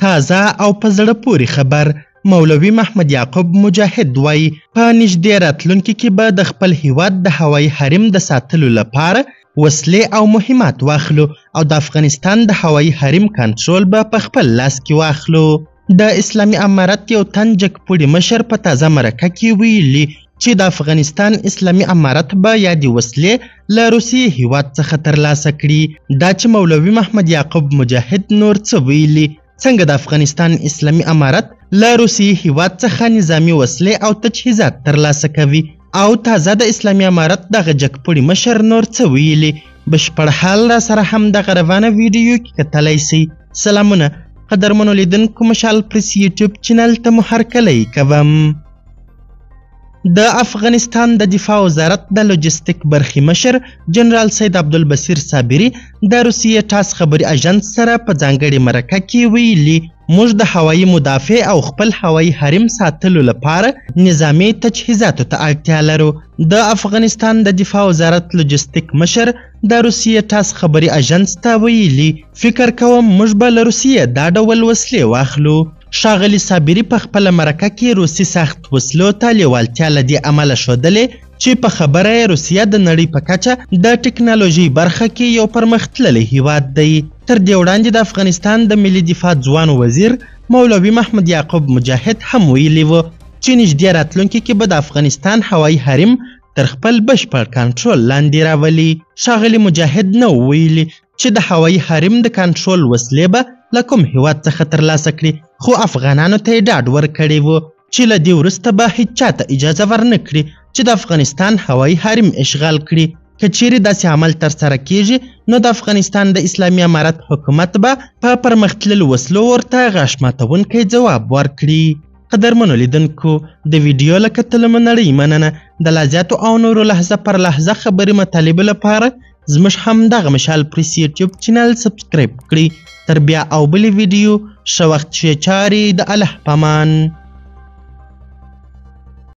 تازه او په زړه پورې خبر. مولوي محمد یعقوب مجاهد وایي په نږدې راتلونکي کې به د خپل هیواد د هوایي حریم د ساتلو لپاره وسلې او مهمات واخلو او د افغانستان د هوایي حریم کنټرول به په خپل لاس کې واخلو. د اسلامي امارت یو تن جګپوړي مشر په تازه مرکه کې ویلي چې د افغانستان اسلامي امارت به یادې وسلې له روسیې هیواد څخه ترلاسه کړي. دا چې مولوي محمد یعقوب مجاهد نور څه ویلي، څنګه د افغانستان اسلامي امارت له روسیې هیواد څخه نظامي وسلې او تجهیزات ترلاسه کوي، او تازه د اسلامي امارت دغه جګپوړي مشر نور څه ویلي، بشپړ حال را سره هم دغه روانه ویډیو کې کتلی سئ. سلامونه قدرمنو لیدونکو، مشال پریس یوټیوب چینل ته مو هرکلی کوم. د افغانستان د دفاع وزارت د لوجستیک برخې مشر جنرال سید عبدالبصیر صابري د روسیې ټاس خبري اژانس سره په ځانګړې مرکه کې ویلي موږ د هوایي مدافع او خپل هوایي حریم ساتلو لپاره نظامي تجهیزاتو ته اړتیا لرو. د افغانستان د دفاع وزارت لوجستیک مشر د روسیې ټاس خبري اژانس ته ویلي فکر کوم موږ به له روسیې دا ډول وسلې واخلو. ښاغلي صابري په خپله مرکه کې روسي سخت وسلو ته لیوالتیا له دې امله ښودلې چې په خبره یې روسیه د نړۍ په کچه د ټکنالوژۍ برخه کې یو پرمختللی هیواد دی. تر دې وړاندې د افغانستان د ملي دفاع ځوان وزیر مولوي محمد یعقوب مجاهد هم ویلي و چې نږدې راتلونکي کې به د افغانستان هوایي حریم تر خپل بشپړ کنټرول لاندې راولي. ښاغلي مجاهد نو ویلي چې د هوایي حریم د کنټرول وسلې به له کوم هیواد څخه ترلاسه کړي، خو افغانانو ته یې ډاډ ورکړی و چې له دې وروسته به هیڅ چاته اجازه ورنه کړي چې د افغانستان هوایي حریم اشغال کړي. که چیرې داسې عمل ترسره کیږي نو د افغانستان د اسلامي امارت حکومت به په پرمختللو وسلو ورته غاښ ماتونکی ځواب ورکړي. قدرمنو لیدونکو، د ویډیو له کتلو مو نړۍ مننه. د لا زیاتو او نورو لحظه پر لحظه خبري مطالبو لپاره زموږ همدغه مشال پریس یوټیوب چینل سبسکرایب کړئ. تر بیا او بلې ویډیو ښه وخت ښې چارې، د الله په امان.